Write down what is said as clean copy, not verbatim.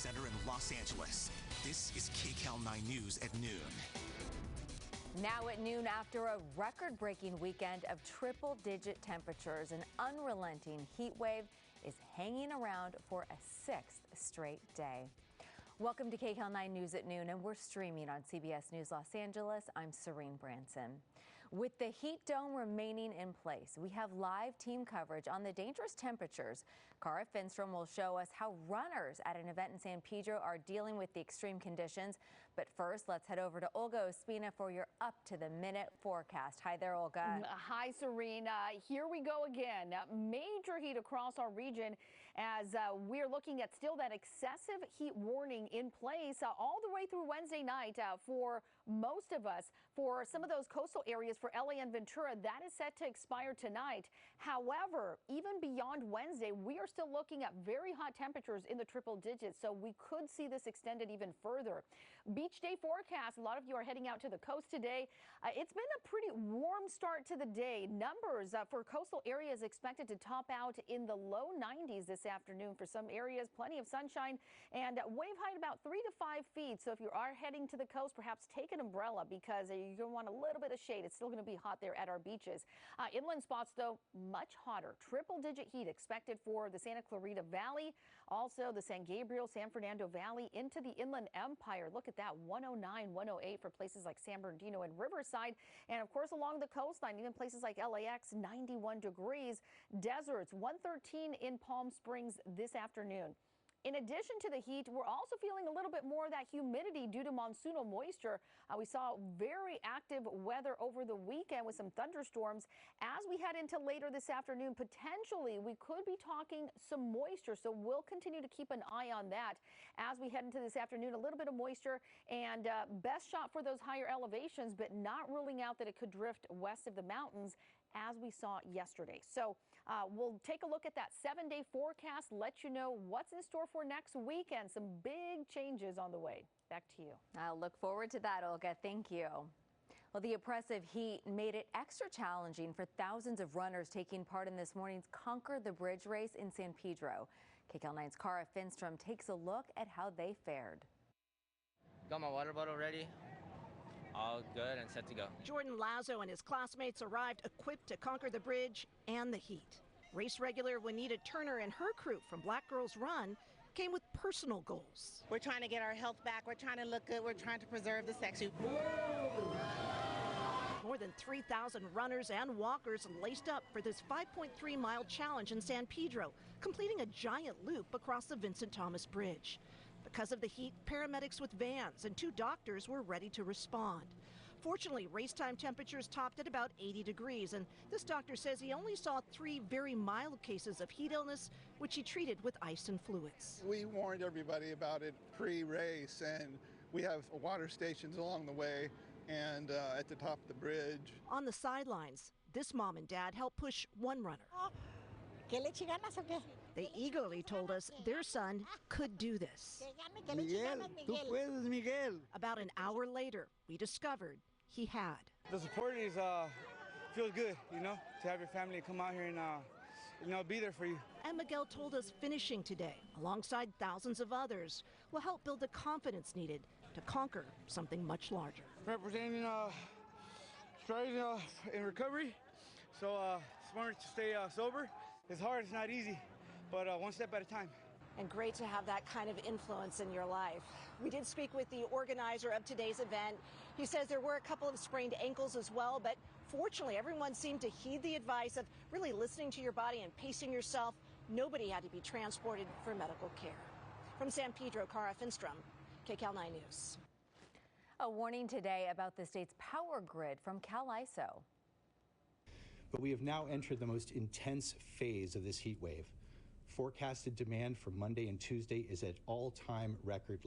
Center in Los Angeles. This is KCAL 9 News at noon. Now at noon, after a record-breaking weekend of triple-digit temperatures, an unrelenting heat wave is hanging around for a sixth straight day. Welcome to KCAL 9 News at noon, and we're streaming on CBS News Los Angeles. I'm Serene Branson. With the heat dome remaining in place, we have live team coverage on the dangerous temperatures. Cara Finstrom will show us how runners at an event in San Pedro are dealing with the extreme conditions. But first, let's head over to Olga Ospina for your up-to-the-minute forecast. Hi there, Olga. Hi, Serene. Here we go again. Major heat across our region as we're looking at still that excessive heat warning in place all the way through Wednesday night for most of us. For some of those coastal areas for LA and Ventura, that is set to expire tonight. However, even beyond Wednesday, we are still looking at very hot temperatures in the triple digits, so we could see this extended even further. Beach day forecast. A lot of you are heading out to the coast today. It's been a pretty warm start to the day. Numbers for coastal areas expected to top out in the low 90s this afternoon. For some areas, plenty of sunshine and wave height about 3 to 5 feet. So if you are heading to the coast, perhaps take an umbrella because you're going to want a little bit of shade. It's still going to be hot there at our beaches. Inland spots, though, much hotter. Triple-digit heat expected for the Santa Clarita Valley, also the San Gabriel, San Fernando Valley into the Inland Empire. Look at that, 109, 108 for places like San Bernardino and Riverside. And, of course, along the coastline, even places like LAX, 91 degrees. Deserts, 113 in Palm Springs this afternoon. In addition to the heat, we're also feeling a little bit more of that humidity due to monsoonal moisture. We saw very active weather over the weekend with some thunderstorms. As we head into later this afternoon, potentially we could be talking some moisture. So we'll continue to keep an eye on that as we head into this afternoon. A little bit of moisture and best shot for those higher elevations, but not ruling out that it could drift west of the mountains as we saw yesterday. So we'll take a look at that 7-day forecast, let you know what's in store for next week and some big changes on the way. Back to you. I'll look forward to that, Olga. Thank you. Well, the oppressive heat made it extra challenging for thousands of runners taking part in this morning's Conquer the Bridge race in San Pedro. KCAL 9's Cara Finstrom takes a look at how they fared. Got my water bottle ready. All good and set to go. Jordan Lazo and his classmates arrived equipped to conquer the bridge and the heat. Race regular Juanita Turner and her crew from Black Girls Run came with personal goals. We're trying to get our health back. We're trying to look good. We're trying to preserve the sexy. More than 3,000 runners and walkers laced up for this 5.3-mile challenge in San Pedro, completing a giant loop across the Vincent Thomas Bridge. Because of the heat, paramedics with vans and 2 doctors were ready to respond. Fortunately, race time temperatures topped at about 80 degrees, and this doctor says he only saw 3 very mild cases of heat illness, which he treated with ice and fluids. We warned everybody about it pre-race, and we have water stations along the way and at the top of the bridge. On the sidelines, this mom and dad helped push one runner. They eagerly told us their son could do this. Miguel, tú puedes, Miguel. About an hour later, we discovered he had. The support is feels good, you know, to have your family come out here and be there for you. And Miguel told us finishing today, alongside thousands of others, will help build the confidence needed to conquer something much larger. Representing strides in recovery, so smart to stay sober. It's hard, it's not easy, but one step at a time. And great to have that kind of influence in your life. We did speak with the organizer of today's event. He says there were a couple of sprained ankles as well, but fortunately everyone seemed to heed the advice of really listening to your body and pacing yourself. Nobody had to be transported for medical care. From San Pedro, Cara Finstrom, KCAL 9 News. A warning today about the state's power grid from Cal ISO. But we have now entered the most intense phase of this heat wave. Forecasted demand for Monday and Tuesday is at all-time record.